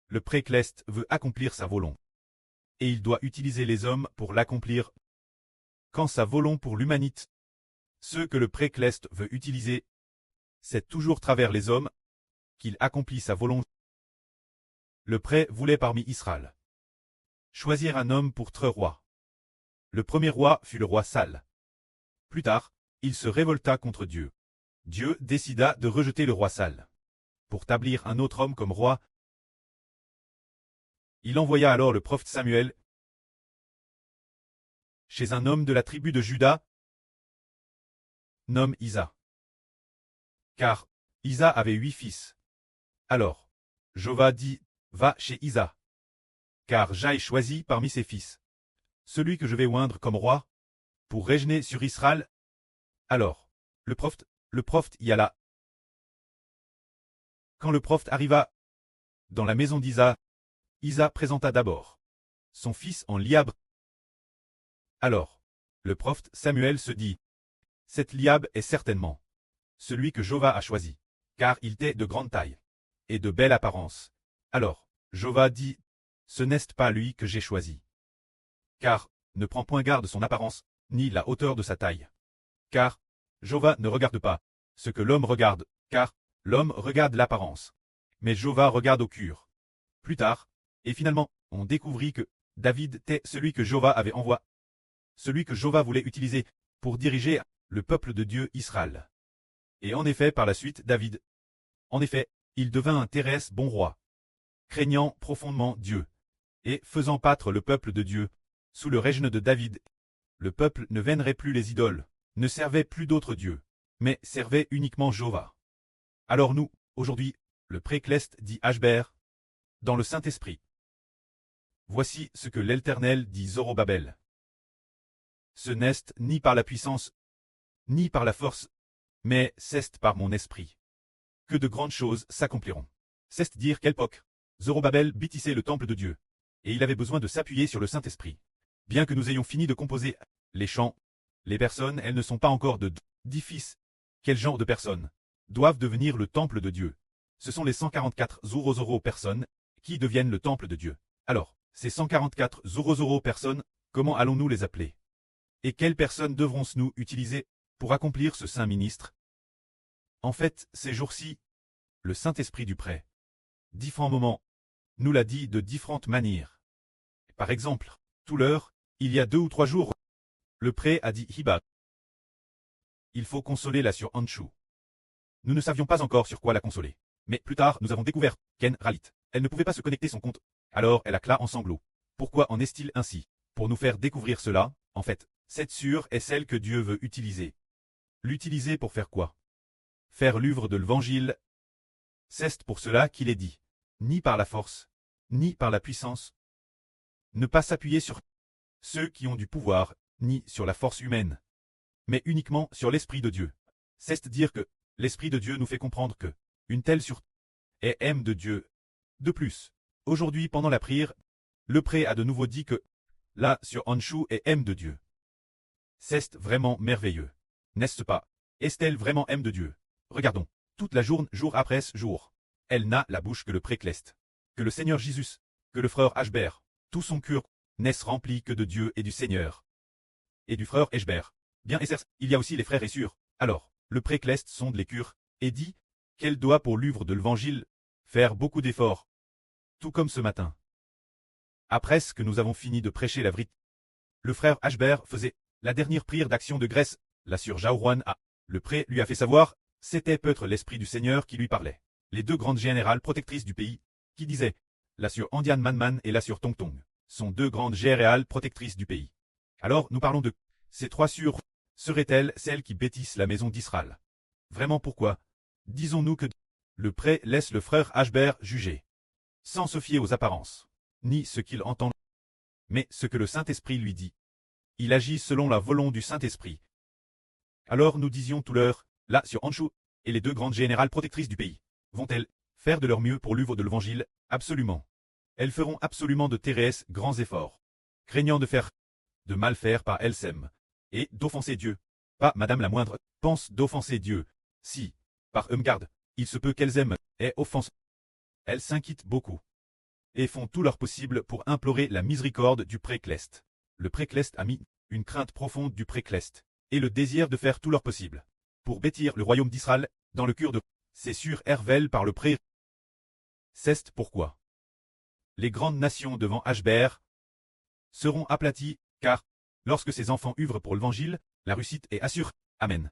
le précleste veut accomplir sa volonté. Et il doit utiliser les hommes pour l'accomplir. Quand sa volonté pour l'humanité, ce que le précleste veut utiliser, c'est toujours travers les hommes qu'il accomplit sa volonté. Le pré voulait parmi Israël choisir un homme pour être roi. Le premier roi fut le roi Sal. Plus tard, il se révolta contre Dieu. Dieu décida de rejeter le roi Sal. Pour établir un autre homme comme roi, il envoya alors le prophète Samuel chez un homme de la tribu de Juda, nommé Isa. Car Isa avait 8 fils. Alors, Jova dit, va chez Isa. Car j'ai choisi parmi ses fils celui que je vais oindre comme roi, pour régner sur Israël. Alors, le prophète y alla. Quand le prophète arriva dans la maison d'Isa, Isa présenta d'abord son fils en Liab. Alors, le prophète Samuel se dit, cet Liab est certainement celui que Jova a choisi, car il était de grande taille et de belle apparence. Alors, Jova dit, ce n'est pas lui que j'ai choisi. Car, ne prends point garde de son apparence, ni la hauteur de sa taille. Car, Jova ne regarde pas ce que l'homme regarde, car l'homme regarde l'apparence. Mais Jova regarde au cœur. Plus tard, et finalement, on découvrit que David était celui que Jova avait envoyé, celui que Jova voulait utiliser pour diriger le peuple de Dieu Israël. Et en effet, par la suite, David, en effet, il devint un terrestre bon roi, craignant profondément Dieu, et faisant paître le peuple de Dieu, sous le règne de David. Le peuple ne vénérait plus les idoles, ne servait plus d'autres dieux, mais servait uniquement Jova. Alors nous, aujourd'hui, le précleste dit Ashber, dans le Saint-Esprit. Voici ce que l'Éternel dit Zorobabel. Ce n'est ni par la puissance, ni par la force, mais c'est par mon esprit que de grandes choses s'accompliront. C'est dire quelle époque Zorobabel bâtissait le temple de Dieu, et il avait besoin de s'appuyer sur le Saint-Esprit. Bien que nous ayons fini de composer les chants, les personnes, elles ne sont pas encore de 10 fils. Quel genre de personnes doivent devenir le temple de Dieu? Ce sont les 144 Zorozoro personnes qui deviennent le temple de Dieu. Alors, ces 144 Zorozoro personnes, comment allons-nous les appeler? Et quelles personnes devrons-nous utiliser pour accomplir ce saint ministre? En fait, ces jours-ci, le Saint-Esprit du prêt, différents moments, nous l'a dit de différentes manières. Par exemple, tout l'heure, il y a 2 ou 3 jours, le prêt a dit Hiba. Il faut consoler la sur Anshu. Nous ne savions pas encore sur quoi la consoler. Mais plus tard, nous avons découvert Ken Ralit. Elle ne pouvait pas se connecter son compte. Alors elle a cla en sanglots. Pourquoi en est-il ainsi? Pour nous faire découvrir cela, en fait, cette sûre est celle que Dieu veut utiliser. L'utiliser pour faire quoi? Faire l'œuvre de l'Évangile. C'est pour cela qu'il est dit. Ni par la force, ni par la puissance. Ne pas s'appuyer sur ceux qui ont du pouvoir, ni sur la force humaine, mais uniquement sur l'Esprit de Dieu. C'est dire que l'Esprit de Dieu nous fait comprendre que une telle sûreté est aime de Dieu. De plus, aujourd'hui pendant la prière, le prêtre a de nouveau dit que la sur Anshu est aime de Dieu. C'est vraiment merveilleux. N'est-ce pas? Est-elle vraiment aime de Dieu? Regardons, toute la journée, jour après jour, elle n'a la bouche que le précleste, que le Seigneur Jésus, que le frère Ashber, tout son cœur n'est rempli que de Dieu et du Seigneur. Et du frère Ashber. Bien et certes, il y a aussi les frères et sœurs. Alors, le précleste sonde les cœurs, et dit qu'elle doit pour l'œuvre de l'Évangile faire beaucoup d'efforts. Tout comme ce matin. Après ce que nous avons fini de prêcher la vérité, le frère Ashber faisait la dernière prière d'action de grâce, la sœur Jaourouane a. Le prêtre lui a fait savoir, c'était peut-être l'Esprit du Seigneur qui lui parlait. Les 2 grandes générales protectrices du pays, qui disaient, la sœur Andian Manman et la sœur Tong Tong, sont 2 grandes générales protectrices du pays. Alors nous parlons de ces 3 sœurs, seraient-elles celles qui bâtissent la maison d'Israël? Vraiment pourquoi? Disons-nous que le prêtre laisse le frère Ashber juger, sans se fier aux apparences, ni ce qu'il entend, mais ce que le Saint-Esprit lui dit. Il agit selon la volonté du Saint-Esprit. Alors nous disions tout l'heure, là sur Anshu, et les 2 grandes générales protectrices du pays, vont-elles faire de leur mieux pour l'œuvre de l'Évangile? Absolument. Elles feront absolument de terrestres grands efforts, craignant de faire, de mal faire par elles-mêmes, et d'offenser Dieu. Pas madame la moindre, pense d'offenser Dieu. Si, par garde, il se peut qu'elles aiment, et offensent. Elles s'inquiètent beaucoup. et font tout leur possible pour implorer la miséricorde du Précleste. Le Précleste a mis une crainte profonde du Précleste, et le désir de faire tout leur possible pour bâtir le royaume d'Israël dans le cœur de c'est sur Hervel par le Pré. C'est pourquoi les grandes nations devant Ashber seront aplaties, car, lorsque ces enfants œuvrent pour l'Évangile, la réussite est assurée. Amen.